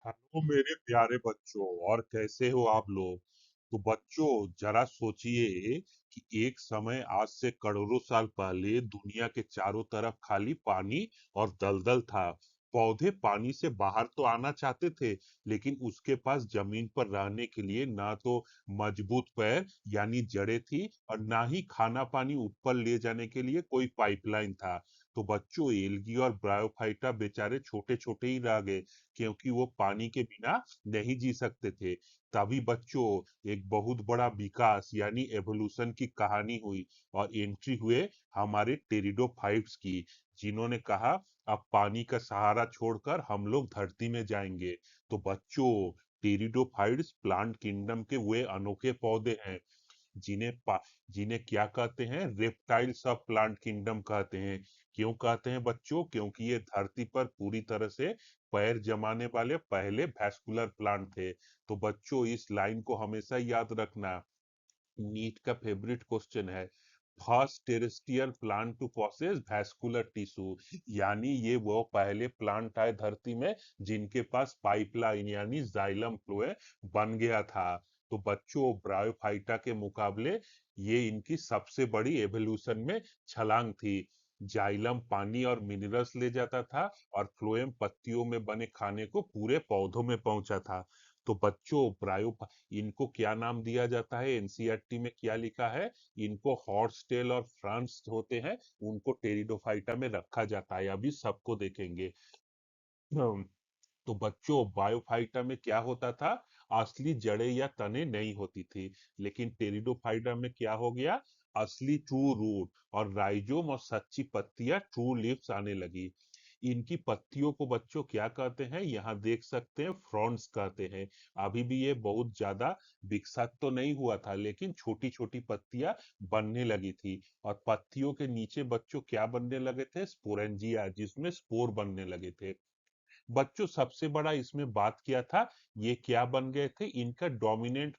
Hello मेरे प्यारे बच्चों, और कैसे हो आप लोग। तो बच्चों, जरा सोचिए कि एक समय आज से करोड़ों साल पहले दुनिया के चारों तरफ खाली पानी और दलदल था। पौधे पानी से बाहर तो आना चाहते थे, लेकिन उसके पास जमीन पर रहने के लिए ना तो मजबूत पैर यानी जड़ें थी, और ना ही खाना पानी ऊपर ले जाने के लिए कोई पाइपलाइन था। तो बच्चों, एल्गी और ब्रायोफाइटा बेचारे छोटे छोटे ही रह गए, क्योंकि वो पानी के बिना नहीं जी सकते थे। तभी बच्चों, एक बहुत बड़ा विकास यानी एवोल्यूशन की कहानी हुई, और एंट्री हुए हमारे टेरिडोफाइट्स की, जिन्होंने कहा अब पानी का सहारा छोड़कर हम लोग धरती में जाएंगे। तो बच्चों, टेरिडोफाइट्स प्लांट किंगडम के वे अनोखे पौधे हैं जिन्हें पा जिन्हें क्या कहते हैं, रेप्टाइल सब प्लांट किंगडम कहते हैं। क्यों कहते हैं बच्चों? क्योंकि ये धरती पर पूरी तरह से पैर जमाने वाले पहले वैस्कुलर प्लांट थे। तो बच्चों, इस लाइन को हमेशा याद रखना। नीट का फेवरेट क्वेश्चन है, first terrestrial plant to possess vascular tissue, यानी ये वो पहले प्लांट आए धरती में जिनके पास पाइपलाइन यानी जाइलम फ्लोए बन गया था। तो बच्चों, ब्रायोफाइटा के मुकाबले ये इनकी सबसे बड़ी एवोल्यूशन में छलांग थी। जाइलम पानी और मिनरल्स ले जाता था, और फ्लोएम पत्तियों में बने खाने को पूरे पौधों में पहुंचा था। तो बच्चों, ब्रायो इनको क्या नाम दिया जाता है? एनसीईआरटी में क्या लिखा है? इनको हॉर्स टेल और फ्रांस होते हैं, उनको टेरिडोफाइटा में रखा जाता है। अभी सबको देखेंगे। हम्म, तो बच्चों, बायोफाइटा में क्या होता था? असली जड़ें या तने नहीं होती थी, लेकिन टेरिडोफाइटा में क्या हो गया? असली ट्रू रूट और राइजोम और सच्ची पत्तियां, ट्रू लीव्स आने लगी। इनकी पत्तियों को बच्चों क्या कहते हैं? यहाँ देख सकते हैं, फ्रॉन्ड्स कहते हैं। अभी भी ये बहुत ज्यादा विकसित तो नहीं हुआ था, लेकिन छोटी छोटी पत्तियां बनने लगी थी। और पत्तियों के नीचे बच्चों क्या बनने लगे थे? स्पोरेंजिया, जिसमें स्पोर बनने लगे थे। बच्चों, सबसे बड़ा इसमें बात किया था, ये क्या बन गए थे? इनका डोमिनेंट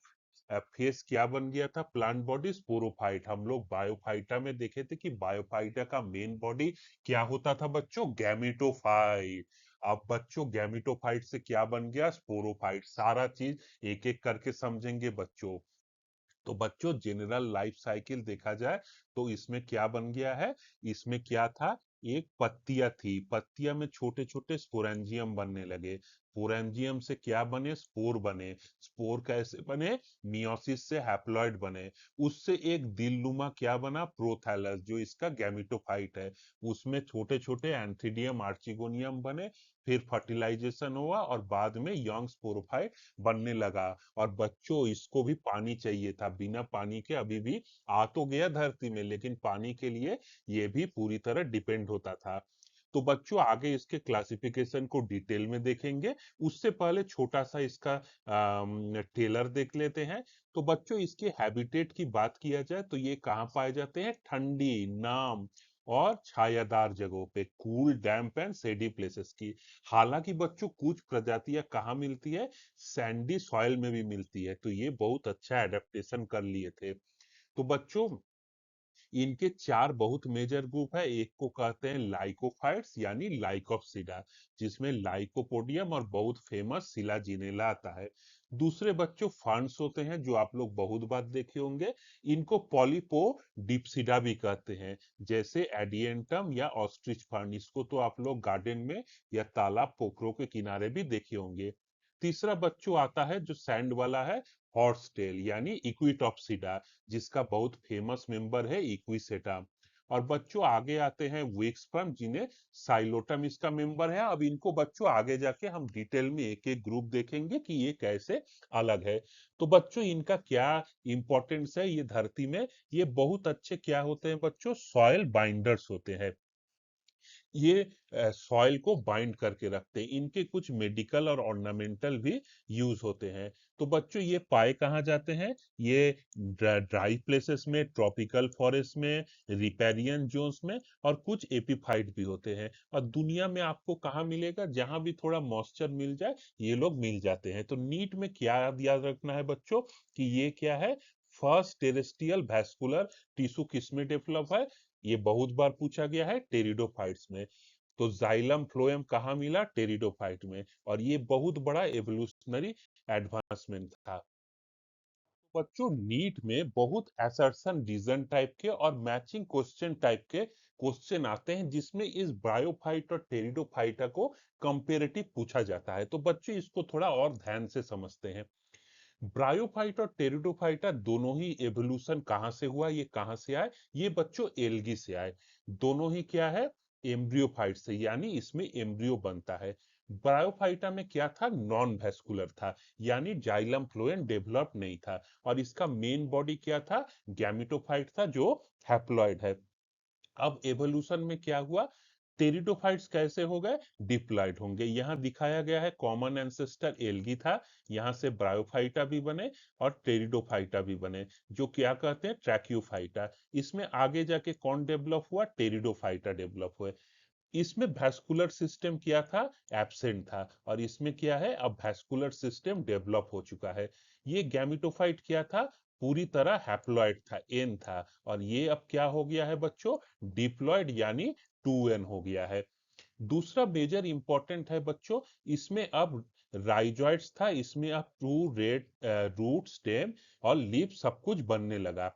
फेस क्या बन गया था? Plant body sporophyte. हम लोग बायोफाइटा में देखे थे कि बायोफाइटा का मेन बॉडी क्या होता था बच्चों? गैमेटोफाइट। अब बच्चों, गैमेटोफाइट से क्या बन गया? स्पोरोफाइट। सारा चीज एक एक करके समझेंगे बच्चों। तो बच्चों, जनरल लाइफ साइकिल देखा जाए तो इसमें क्या बन गया है? इसमें क्या था? एक पत्तियां थी, पत्तियां में छोटे छोटे स्पोरेंजियम बनने लगे। स्पोरेंजियम से क्या बने? स्पोर बने। स्पोर कैसे बने? मियोसिस से हैप्लॉइड बने। उससे एक दिलनुमा क्या बना? प्रोथैलस, जो इसका गैमेटोफाइट है। उसमें छोटे छोटे एंथीडियम आर्चिगोनियम बने। फिर फर्टिलाइजेशन हुआ, और बाद में यंग स्पोरोफाइट बनने लगा। और बच्चों, इसको भी पानी चाहिए था। बिना पानी के अभी भी आ तो गया धरती में, लेकिन पानी के लिए ये भी पूरी तरह डिपेंड होता था। तो बच्चों, आगे इसके क्लासिफिकेशन को डिटेल में देखेंगे। उससे पहले छोटा सा इसका टेलर देख लेते हैं। तो बच्चों, इसके हैबिटेट की बात किया जाए तो ये कहाँ पाए जाते हैं? ठंडी, नाम और छायादार जगहों पे, कूल, डैम्प एंड सेडी प्लेसेस की। हालांकि बच्चों, कुछ प्रजातियां कहाँ मिलती है? सैंडी सॉइल में भी मिलती है। तो ये बहुत अच्छा एडेप्टेशन कर लिए थे। तो बच्चों, इनके चार बहुत मेजर ग्रुप है। एक को कहते हैं लाइकोफाइट्स यानी लाइकोप्सिडा, जिसमें लाइकोपोडियम और बहुत फेमस सिलाजिनेला आता है। दूसरे बच्चों, फर्न्स होते हैं, जो आप लोग बहुत बार देखे होंगे। इनको पॉलीपो डिप्सिडा भी कहते हैं, जैसे एडियंटम या ऑस्ट्रिच फर्न। इसको तो आप लोग गार्डन में या तालाब, पोखरों के किनारे भी देखे होंगे। तीसरा बच्चों आता है जो सैंड वाला है, हॉर्स टेल यानी इक्विटॉप्सिडा, जिसका बहुत फेमस मेंबर है इक्विसेटा। और बच्चों, आगे आते हैं विक्सपर्म, जिन्हें साइलोटम इसका मेंबर है। अब इनको बच्चों आगे जाके हम डिटेल में एक एक ग्रुप देखेंगे कि ये कैसे अलग है। तो बच्चों, इनका क्या इंपॉर्टेंस है ये धरती में? ये बहुत अच्छे क्या होते हैं बच्चों? सॉइल बाइंडर्स होते हैं। ये सॉइल को बाइंड करके रखते हैं। इनके कुछ मेडिकल और ऑर्नामेंटल भी यूज होते हैं। तो बच्चों, ये पाए कहाँ जाते हैं? ये ड्राई प्लेसेस में, ट्रॉपिकल फॉरेस्ट में, रिपेरियन जोन्स में, और कुछ एपिफाइट भी होते हैं। और दुनिया में आपको कहाँ मिलेगा? जहां भी थोड़ा मॉइस्चर मिल जाए, ये लोग मिल जाते हैं। तो नीट में क्या याद रखना है बच्चों? कि ये क्या है? फर्स्ट टेरेस्ट्रियल वैस्कुलर टिश्यू किस में डेवलप है? ये बहुत बार पूछा गया है, टेरिडोफाइट्स में। तो जाइलम फ्लोएम कहाँ मिला? टेरिडोफाइट में। और ये बहुत बड़ा एवोल्यूशनरी एडवांसमेंट था। बच्चों नीट में बहुत असर्शन रीजन टाइप के और मैचिंग क्वेश्चन टाइप के क्वेश्चन आते हैं, जिसमें इस ब्रायोफाइट और टेरिडोफाइटा को कंपेरेटिव पूछा जाता है। तो बच्चों इसको थोड़ा और ध्यान से समझते हैं। ब्रायोफाइट और टेरिडोफाइटा दोनों ही एवोल्यूशन कहां से हुआ, ये कहां से आए? ये बच्चों एल्गी से आए। दोनों ही क्या है? एम्ब्रियोफाइट से, यानी इसमें एम्ब्रियो बनता है। ब्रायोफाइटा में क्या था? नॉन वेस्कुलर था, यानी जाइलम फ्लोएम डेवलप नहीं था। और इसका मेन बॉडी क्या था? गैमेटोफाइट था, जो हैप्लॉइड है। अब एवोल्यूशन में क्या हुआ? टेरिडोफाइट्स कैसे हो गए? डिप्लॉइड होंगे। यहां दिखाया गया है कॉमन एंसेस्टर एल्गी था, यहां से ब्रायोफाइटा भी बने और टेरिडोफाइटा भी बने, जो क्या कहते हैं? ट्रैक्यूफाइटा। इसमें आगे जाके कौन डेवलप हुआ? टेरिडोफाइटा डेवलप हुए। इसमें वैस्कुलर सिस्टम क्या था? एब्सेंट था। और इसमें क्या है? अब वैस्कुलर सिस्टम डेवलप हो चुका है। ये गैमेटोफाइट क्या था? पूरी तरह हैप्लॉइड था, एन था। और ये अब क्या हो गया है बच्चों? डिप्लॉइड, यानी 2n हो गया है। दूसरा मेजर इंपॉर्टेंट है बच्चों, इसमें अब राइजॉइड्स था, इसमें अब ट्रू रेड रूट स्टेम और लीफ सब कुछ बनने लगा।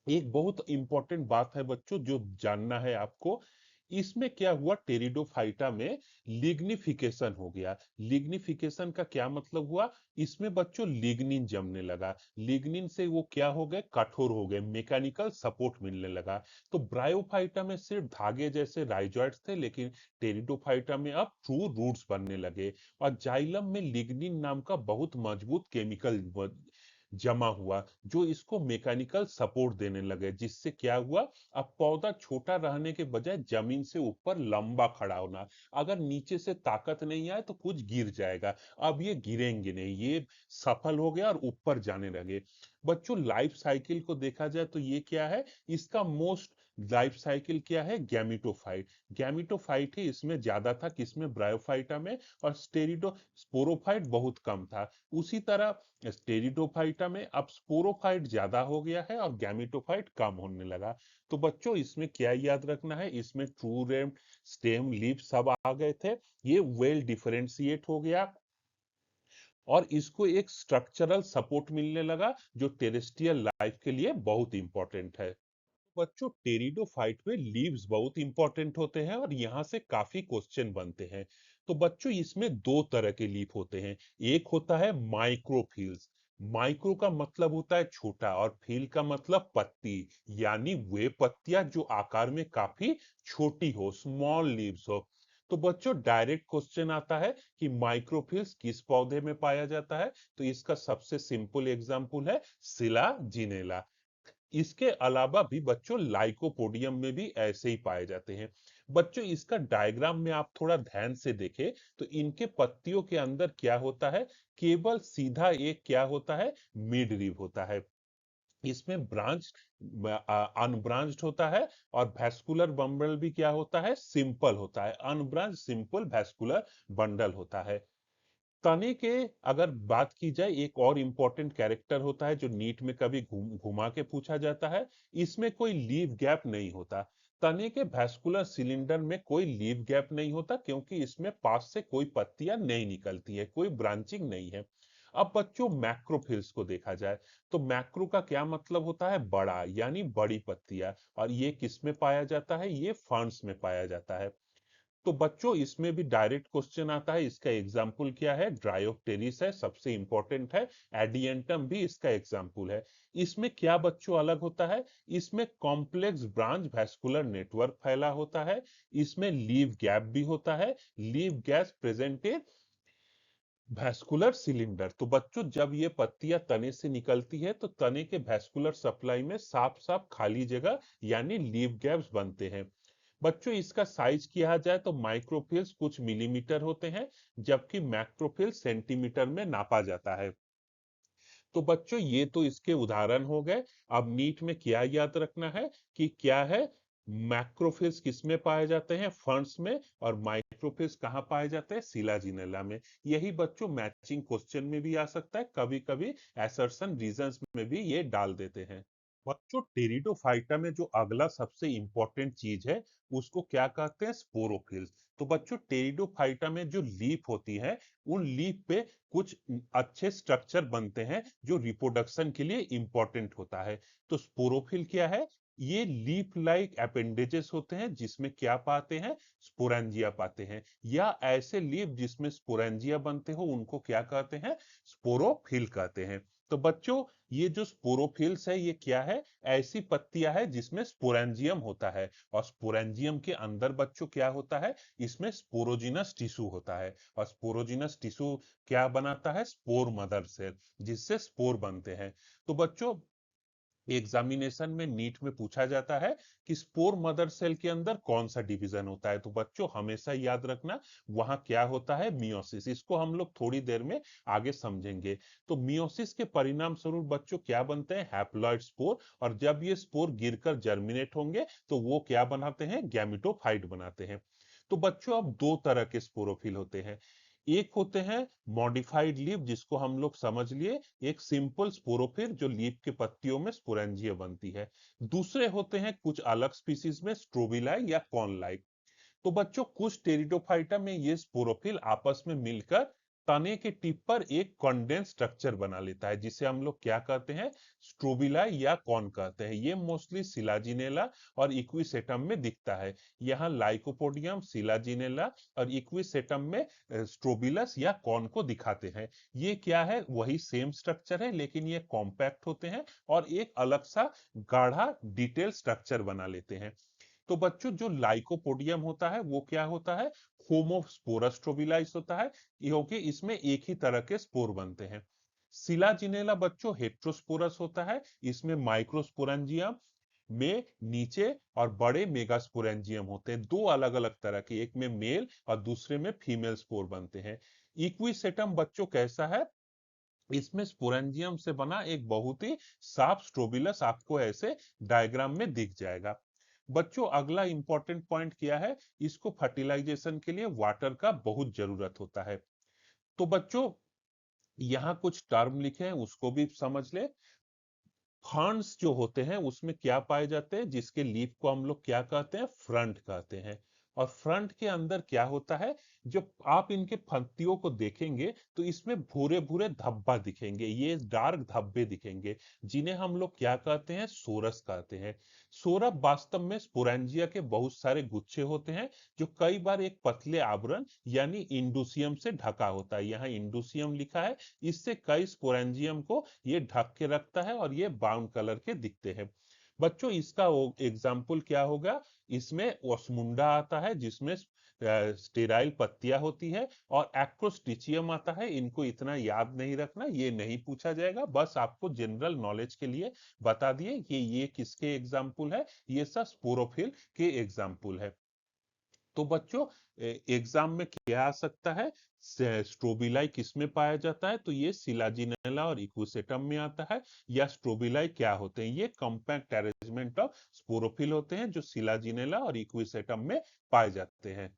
एक बहुत इंपॉर्टेंट बात है बच्चों, जो जानना है आपको। इसमें क्या हुआ? टेरिडोफाइटा में लिग्निफिकेशन हो गया। लिग्निफिकेशन का क्या मतलब हुआ? इसमें बच्चों लिग्निन जमने लगा। लिग्निन से वो क्या हो गए? कठोर हो गए, मैकेनिकल सपोर्ट मिलने लगा। तो ब्रायोफाइटा में सिर्फ धागे जैसे राइजॉइड्स थे, लेकिन टेरिडोफाइटा में अब ट्रू रूट्स बनने लगे। और जाइलम में लिग्निन नाम का बहुत मजबूत केमिकल जमा हुआ, जो इसको मैकेनिकल सपोर्ट देने लगे, जिससे क्या हुआ? अब पौधा छोटा रहने के बजाय जमीन से ऊपर लंबा खड़ा होना। अगर नीचे से ताकत नहीं आए तो कुछ गिर जाएगा। अब ये गिरेंगे नहीं, ये सफल हो गया और ऊपर जाने लगे। बच्चों लाइफ साइकिल को देखा जाए तो ये क्या है? इसका मोस्ट लाइफ साइकिल क्या है? गैमिटोफाइट। गैमिटोफाइट ही इसमें ज्यादा था, किसमें? ब्रायोफाइटा में। और स्टेरिडो स्पोरोफाइट बहुत कम था। उसी तरह स्टेरिडोफाइटा में अब स्पोरोफाइट ज्यादा हो गया है और गैमेटोफाइट कम होने लगा। तो बच्चों इसमें क्या याद रखना है? इसमें ट्रू रेम स्टेम लीफ सब आ गए थे। ये वेल डिफरेंशिएट हो गया और इसको एक स्ट्रक्चरल सपोर्ट मिलने लगा, जो टेरेस्ट्रियल लाइफ के लिए बहुत इंपॉर्टेंट है। बच्चों टेरिडोफाइट में लीव्स बहुत इंपॉर्टेंट होते हैं और यहाँ से काफी क्वेश्चन बनते हैं। तो बच्चों इसमें दो तरह के लीफ होते हैं। एक होता है माइक्रोफिल्स। माइक्रो का मतलब होता है छोटा और फील का मतलब पत्ती, यानी वे पत्तियां जो आकार में काफी छोटी हो, स्मॉल लीव्स हो। तो बच्चों डायरेक्ट क्वेश्चन आता है कि माइक्रोफिल्स किस पौधे में पाया जाता है? तो इसका सबसे सिंपल एग्जांपल है सिला जिनेला। इसके अलावा भी बच्चों लाइकोपोडियम में भी ऐसे ही पाए जाते हैं। बच्चों इसका डायग्राम में आप थोड़ा ध्यान से देखें तो इनके पत्तियों के अंदर क्या होता है? केवल सीधा एक क्या होता है? मिड रिव होता है। इसमें ब्रांच अनब्रांच्ड होता है। और वैस्कुलर बंडल भी क्या होता है? सिंपल होता है। अनब्रांच सिंपल वैस्कुलर बंडल होता है। तने के अगर बात की जाए, एक और इंपॉर्टेंट कैरेक्टर होता है जो नीट में कभी घुमा के पूछा जाता है। इसमें कोई लीव गैप नहीं होता। तने के वैस्कुलर सिलेंडर में कोई लीव गैप नहीं होता, क्योंकि इसमें पास से कोई पत्तियां नहीं निकलती है, कोई ब्रांचिंग नहीं है। अब बच्चों मैक्रोफिल्स को देखा जाए तो मैक्रो का क्या मतलब होता है? बड़ा, यानी बड़ी पत्तियां। और ये किस में पाया जाता है? ये फर्न्स में पाया जाता है। तो बच्चों इसमें भी डायरेक्ट क्वेश्चन आता है। इसका एग्जाम्पल क्या है? ड्रायोप्टेरिस है, सबसे इंपॉर्टेंट है। एडियंटम भी इसका एग्जाम्पल है। इसमें क्या बच्चों अलग होता है? इसमें कॉम्प्लेक्स ब्रांच वैस्कुलर नेटवर्क फैला होता है। इसमें लीव गैप भी होता है। Leave gas presented vascular cylinder. तो बच्चों जब ये पत्तियां तने से निकलती है तो तने के वैस्कुलर सप्लाई में साफ साफ खाली जगह, यानी लीव गैप्स बनते हैं। बच्चों इसका साइज किया जाए तो माइक्रोफिल्स कुछ मिलीमीटर होते हैं, जबकि मैक्रोफिल सेंटीमीटर में नापा जाता है। तो बच्चों ये तो इसके उदाहरण हो गए। अब नीट में क्या याद रखना है कि क्या है? मैक्रोफिल्स किस में पाए जाते हैं? फर्न्स में। और माइक्रोफिल्स कहाँ पाए जाते हैं? सिलाजिनेला में। यही बच्चों मैचिंग क्वेश्चन में भी आ सकता है, कभी कभी असर्शन रीजंस में भी ये डाल देते हैं। बच्चों टेरिडोफाइटा में जो अगला सबसे इंपॉर्टेंट चीज है उसको क्या कहते हैं, स्पोरोफिल्स। तो बच्चों टेरिडोफाइटा में जो लीफ होती है उन लीफ पे कुछ अच्छे स्ट्रक्चर बनते हैं जो रिप्रोडक्शन के लिए इंपॉर्टेंट होता है। तो स्पोरोफिल क्या है, ये लीफ लाइक अपेंडेजेस होते हैं जिसमें क्या पाते हैं, स्पोरेंजिया पाते हैं, या ऐसे लीफ जिसमें स्पोरेंजिया बनते हो उनको क्या कहते हैं, स्पोरोफिल कहते हैं। तो बच्चों ये जो स्पोरोफिल्स है ये क्या है, ऐसी पत्तियां है जिसमें स्पोरेंजियम होता है, और स्पोरेंजियम के अंदर बच्चों क्या होता है, इसमें स्पोरोजिनस टिश्यू होता है, और स्पोरोजिनस टिश्यू क्या बनाता है, स्पोर मदर सेल, जिससे स्पोर बनते हैं। तो बच्चों एग्जामिनेशन में नीट में पूछा जाता है कि स्पोर मदर सेल के अंदर कौन सा डिवीजन होता है, तो बच्चों हमेशा याद रखना वहां क्या होता है, मियोसिस। इसको हम लोग थोड़ी देर में आगे समझेंगे। तो मियोसिस के परिणाम स्वरूप बच्चों क्या बनते हैं, हैप्लॉइड स्पोर, और जब ये स्पोर गिरकर जर्मिनेट होंगे तो वो क्या बनाते हैं, गैमेटोफाइट बनाते हैं। तो बच्चों अब दो तरह के स्पोरोफिल होते हैं, एक होते हैं मॉडिफाइड लीफ जिसको हम लोग समझ लिए, एक सिंपल स्पोरोफिल जो लीफ के पत्तियों में स्पोरेंजिया बनती है। दूसरे होते हैं कुछ अलग स्पीसीज में स्ट्रोबिलाई या कॉर्न लाइक। तो बच्चों कुछ टेरिडोफाइटा में ये स्पोरोफिल आपस में मिलकर तने के टिप पर एक कंडेंस स्ट्रक्चर बना लेता है जिसे हम लोग क्या कहते हैं, स्ट्रोबिलाई या कॉन कहते हैं। ये मोस्टली सिलाजिनेला और इक्विसेटम में दिखता है। यहाँ लाइकोपोडियम, सिलाजिनेला और इक्विसेटम में स्ट्रोबिलस या कॉन को दिखाते हैं। ये क्या है, वही सेम स्ट्रक्चर है लेकिन ये कॉम्पैक्ट होते हैं और एक अलग सा गाढ़ा डिटेल स्ट्रक्चर बना लेते हैं। तो बच्चों जो लाइकोपोडियम होता है वो क्या होता है, होमोस्पोरस ट्रोबिलाइस होता है, क्योंकि इसमें एक ही तरह के स्पोर बनते हैं। सिलाजिनेला बच्चों हेट्रोस्पोरस होता है, इसमें माइक्रोस्पोरेंजियम में नीचे और बड़े मेगास्पोरेंजियम होते हैं, दो अलग अलग तरह के, एक में मेल और दूसरे में फीमेल स्पोर बनते हैं। इक्विसेटम बच्चों कैसा है, इसमें स्पोरेंजियम से बना एक बहुत ही साफ स्ट्रोबिलस आपको ऐसे डायग्राम में दिख जाएगा। बच्चों अगला इंपॉर्टेंट पॉइंट क्या है, इसको फर्टिलाइजेशन के लिए वाटर का बहुत जरूरत होता है। तो बच्चों यहाँ कुछ टर्म लिखे हैं उसको भी समझ ले। फर्न्स जो होते हैं उसमें क्या पाए जाते हैं, जिसके लीफ को हम लोग क्या कहते हैं, फ्रंट कहते हैं। और फ्रंट के अंदर क्या होता है, जब आप इनके पत्तियों को देखेंगे तो इसमें भूरे भूरे धब्बा दिखेंगे, ये डार्क धब्बे दिखेंगे, जिन्हें हम लोग क्या कहते हैं, सोरस कहते हैं। सोरस वास्तव में स्पोरेंजिया के बहुत सारे गुच्छे होते हैं जो कई बार एक पतले आवरण यानी इंडुसियम से ढका होता है। यहाँ इंडुसियम लिखा है, इससे कई स्पोरेंजियम को ये ढक के रखता है और ये ब्राउन कलर के दिखते हैं। बच्चों इसका एग्जाम्पल क्या होगा, इसमें ओस्मुंडा आता है जिसमें स्टेराइल पत्तियां होती है, और एक्रोस्टिचियम आता है। इनको इतना याद नहीं रखना, ये नहीं पूछा जाएगा, बस आपको जनरल नॉलेज के लिए बता दिए कि ये किसके एग्जाम्पल है, ये सब स्पोरोफिल के एग्जाम्पल है। तो बच्चों एग्जाम में क्या आ सकता है, स्ट्रोबिलाई किस में पाया जाता है, तो ये सिलाजिनेला और इक्विसेटम में आता है। या स्ट्रोबिलाई क्या होते हैं, ये कॉम्पैक्ट अरेंजमेंट ऑफ स्पोरोफिल होते हैं जो सिलाजिनेला और इक्विसेटम में पाए जाते हैं।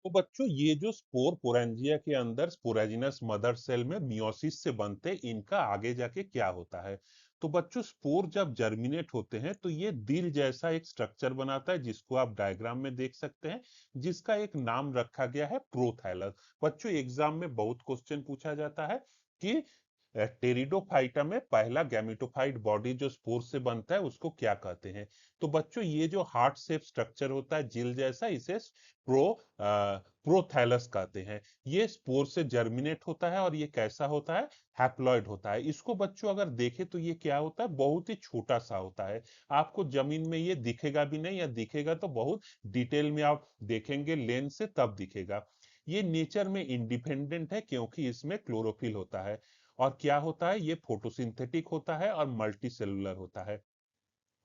तो बच्चों ये जो स्पोर पोरेंजिया के अंदर स्पोरेजिनस मदर सेल में मियोसिस से बनते हैं, इनका आगे जाके क्या होता है। तो बच्चों स्पोर जब जर्मिनेट होते हैं तो ये दिल जैसा एक स्ट्रक्चर बनाता है जिसको आप डायग्राम में देख सकते हैं, जिसका एक नाम रखा गया है प्रोथैलस। बच्चों एग्जाम में बहुत क्वेश्चन पूछा जाता है कि टेरिडोफाइटा में पहला गैमेटोफाइट बॉडी जो स्पोर से बनता है उसको क्या कहते हैं। तो बच्चों ये जो हार्ट शेप स्ट्रक्चर होता है जिल जैसा, इसे प्रोथैलस कहते हैं। ये स्पोर से जर्मिनेट होता है और ये कैसा होता है, हैप्लॉइड होता है। इसको बच्चों अगर देखें तो ये क्या होता है, बहुत ही छोटा सा होता है, आपको जमीन में ये दिखेगा भी नहीं, या दिखेगा तो बहुत डिटेल में आप देखेंगे लेंस से तब दिखेगा। ये नेचर में इंडिपेंडेंट है क्योंकि इसमें क्लोरोफिल होता है, और क्या होता है, ये फोटोसिंथेटिक होता है और मल्टी सेलुलर होता है।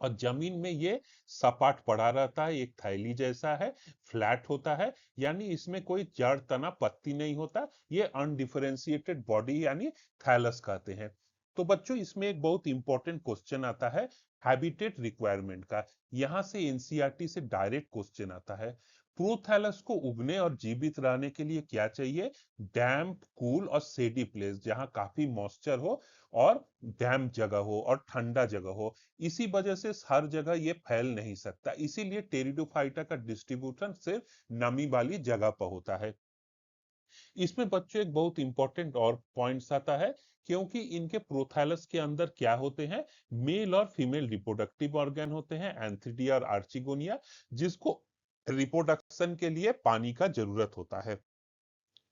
और जमीन में ये सपाट पड़ा रहता है, एक थैली जैसा है, फ्लैट होता है, यानी इसमें कोई जड़ तना पत्ती नहीं होता। ये अनडिफरेंशिएटेड बॉडी यानी थैलस कहते हैं। तो बच्चों इसमें एक बहुत इंपॉर्टेंट क्वेश्चन आता है हैबिटेट रिक्वायरमेंट का, यहां से एनसीईआरटी से डायरेक्ट क्वेश्चन आता है। प्रोथैलस को उगने और जीवित रहने के लिए क्या चाहिए? डैम्प, कूल और सेडी प्लेस, जहां काफी मॉइस्चर हो और डैम्प जगह हो और ठंडा जगह हो। इसी वजह से हर जगह ये फैल नहीं सकता, इसीलिए टेरिडोफाइटा का डिस्ट्रीब्यूशन सिर्फ नमी वाली जगह पर होता है। इसमें बच्चों एक बहुत इंपॉर्टेंट और पॉइंट्स आता है, क्योंकि इनके प्रोथैलस के अंदर क्या होते हैं? मेल और फीमेल रिप्रोडक्टिव ऑर्गन होते हैं, एंथीडिया और आर्चिगोनिया, जिसको रिप्रोडक्शन के लिए पानी का जरूरत होता है।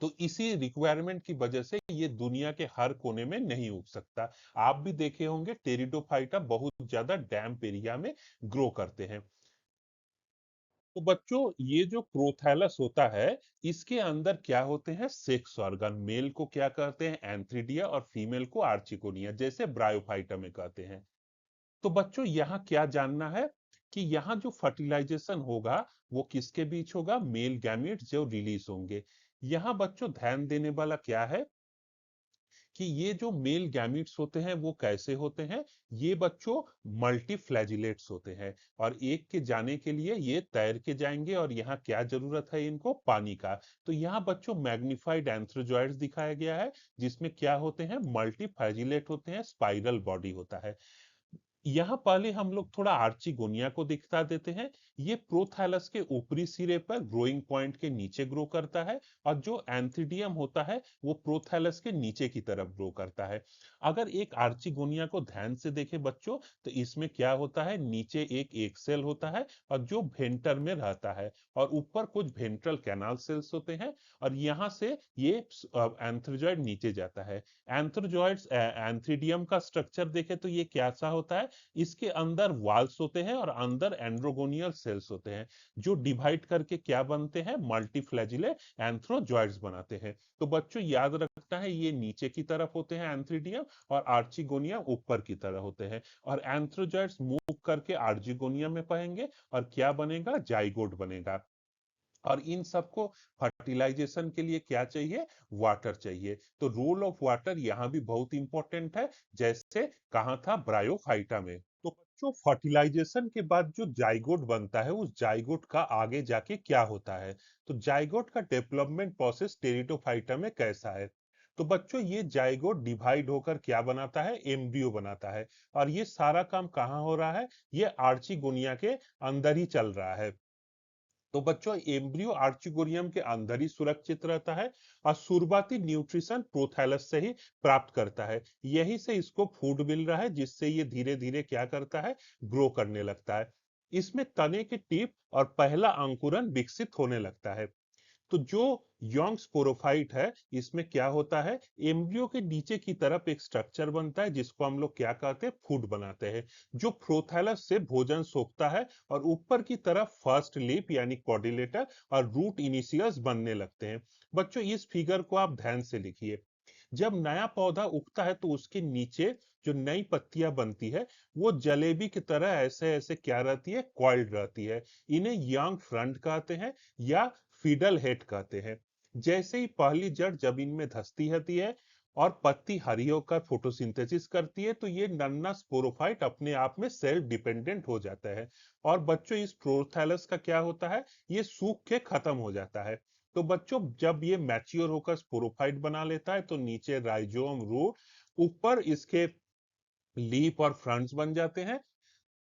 तो इसी रिक्वायरमेंट की वजह से ये दुनिया के हर कोने में नहीं उग सकता। आप भी देखे होंगे टेरिडोफाइटा बहुत ज्यादा डैम्प एरिया में ग्रो करते हैं। तो बच्चों, ये जो प्रोथैलस होता है, इसके अंदर क्या होते हैं? Sex organ. मेल को क्या कहते हैं? एंथ्रीडिया, और फीमेल को आर्चिकोनिया, जैसे ब्रायोफाइटा में कहते हैं। तो बच्चों, यहाँ क्या जानना है कि यहाँ जो फर्टिलाइजेशन होगा वो किसके बीच होगा? मेल गैमीट जो रिलीज होंगे। यहाँ बच्चों ध्यान देने वाला क्या है कि ये जो मेल गैमीट्स होते हैं वो कैसे होते हैं? ये बच्चों मल्टी फ्लैजिलेट्स होते हैं, और एक के जाने के लिए ये तैर के जाएंगे, और यहाँ क्या जरूरत है इनको? पानी का। तो यहाँ बच्चों मैग्निफाइड एंथ्रोजॉइड्स दिखाया गया है, जिसमें क्या होते हैं? मल्टी फ्लैजिलेट होते हैं, स्पाइरल बॉडी होता है। यहाँ पहले हम लोग थोड़ा आर्चिगोनिया को दिखा देते हैं। ये प्रोथैलस के ऊपरी सिरे पर ग्रोइंग पॉइंट के नीचे ग्रो करता है, और जो एंथीडियम होता है वो प्रोथैलस के नीचे की तरफ ग्रो करता है। अगर एक आर्चिगोनिया को ध्यान से देखें बच्चों, तो इसमें क्या होता है? नीचे एक सेल होता है और जो वेंटर में रहता है, और ऊपर कुछ वेंट्रल कैनाल सेल्स होते हैं, और यहाँ से ये एंथ्रोजॉइड नीचे जाता है। एंथ्रोजॉइड्स एंथीडियम का स्ट्रक्चर देखें तो ये कैसा होता है? इसके अंदर वाल्स होते हैं और अंदर एंड्रोगोनियल सेल्स होते हैं, जो डिवाइड करके क्या बनते हैं? मल्टीफ्लैजिलेट एंथ्रोजॉइड्स बनाते हैं। तो बच्चों याद रखना है, ये नीचे की तरफ होते हैं एंथ्रीडियम, और आर्चिगोनिया ऊपर की तरह होते हैं। और एंथ्रोजॉइड्स मूव करके आर्चिगोनिया में पाएंगे, और क्या बनेगा? जाइगोट बनेगा। और इन सबको फर्टिलाइजेशन के लिए क्या चाहिए? वाटर चाहिए। तो रोल ऑफ वाटर यहाँ भी बहुत इंपॉर्टेंट है, जैसे कहा था? ब्रायोफाइटा में। तो बच्चों, फर्टिलाइजेशन के बाद जो जाइगोट बनता है, उस जाइगोट का आगे जाके क्या होता है? तो जाइगोट का डेवलपमेंट प्रोसेस टेरिडोफाइटा में कैसा है? तो बच्चों, ये जाइगोट डिवाइड होकर क्या बनाता है? एम्ब्रियो बनाता है। और ये सारा काम कहाँ हो रहा है? ये आर्चिगोनिया के अंदर ही चल रहा है। तो बच्चों, एम्ब्रियो आर्चिगोनियम के अंदर ही सुरक्षित रहता है, और शुरुआती न्यूट्रिशन प्रोथैलस से ही प्राप्त करता है। यही से इसको फूड मिल रहा है, जिससे ये धीरे धीरे क्या करता है? ग्रो करने लगता है। इसमें तने की टिप और पहला अंकुरन विकसित होने लगता है। तो जो यंग स्पोरोफाइट है, इसमें क्या होता है? एम्ब्रियो के नीचे की तरफ एक स्ट्रक्चर बनता है, जिसको हम लोग क्या कहते हैं? फूड बनाते हैं, जो प्रोथैलस से भोजन सोखता है, और ऊपर की तरफ फर्स्ट लिप यानी कॉर्डिलेटर और रूट इनिशियस बनने लगते हैं। बच्चों, इस फिगर को आप ध्यान से लिखिए। जब नया पौधा उगता है तो उसके नीचे जो नई पत्तियां बनती है, वो जलेबी की तरह ऐसे ऐसे क्या रहती है? कॉइल्ड रहती है। इन्हें यंग फ्रंट कहते हैं, या फिडल हेड कहते हैं। जैसे ही पहली जड़ जमीन में धंसती रहती है और पत्ती हरी होकर फोटोसिंथेसिस करती है, तो ये नन्ना स्पोरोफाइट अपने आप में सेल्फ डिपेंडेंट हो जाता है। और बच्चों, इस प्रोथैलस का क्या होता है? ये सूख के खत्म हो जाता है। तो बच्चों, जब ये मैच्योर होकर स्पोरोफाइट बना लेता है, तो नीचे राइजोम, रूट, ऊपर इसके लीफ और फ्रंट्स बन जाते हैं।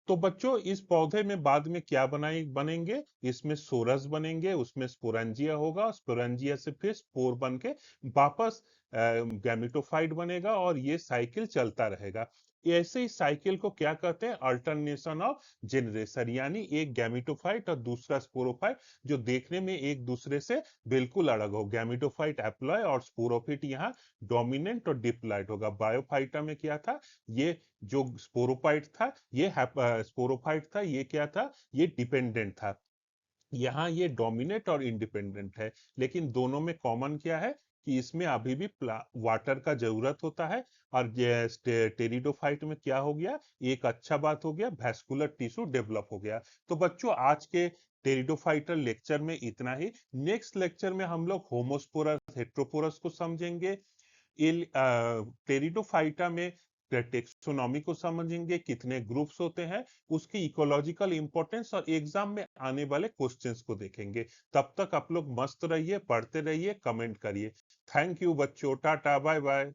तो बच्चों, इस पौधे में बाद में क्या बनेंगे? इसमें सोरस बनेंगे, उसमें स्पोरेंजिया होगा, स्पोरेंजिया से फिर स्पोर बन के वापस गैमेटोफाइट बनेगा, और ये साइकिल चलता रहेगा। ऐसे ही साइकिल को क्या कहते हैं? अल्टरनेशन ऑफ जनरेशन, यानी एक गैमेटोफाइट और दूसरा स्पोरोफाइट, जो देखने में एक दूसरे से बिल्कुल अलग हो। गैमेटोफाइट एप्लॉय और स्पोरोफिट यहाँ डोमिनेंट और डिप्लॉयड होगा। बायोफाइटा में क्या था? ये जो स्पोरोफाइट था, ये स्पोरोफाइट था, ये क्या था? ये डिपेंडेंट था। यहाँ ये डोमिनेट और इंडिपेंडेंट है, लेकिन दोनों में कॉमन क्या है? कि इसमें अभी भी वाटर का जरूरत होता है। और टेरिडोफाइट में क्या हो गया? एक अच्छा बात हो गया, वैस्कुलर टिश्यू डेवलप हो गया। तो बच्चों, आज के टेरिडोफाइटर लेक्चर में इतना ही। नेक्स्ट लेक्चर में हम लोग होमोस्पोरस, हेट्रोपोरस को समझेंगे। टेरिडोफाइटा में टेक्सोनॉमी को समझेंगे, कितने ग्रुप्स होते हैं, उसकी इकोलॉजिकल इंपॉर्टेंस, और एग्जाम में आने वाले क्वेश्चंस को देखेंगे। तब तक आप लोग मस्त रहिए, पढ़ते रहिए, कमेंट करिए। थैंक यू बच्चों, टाटा बाय बाय।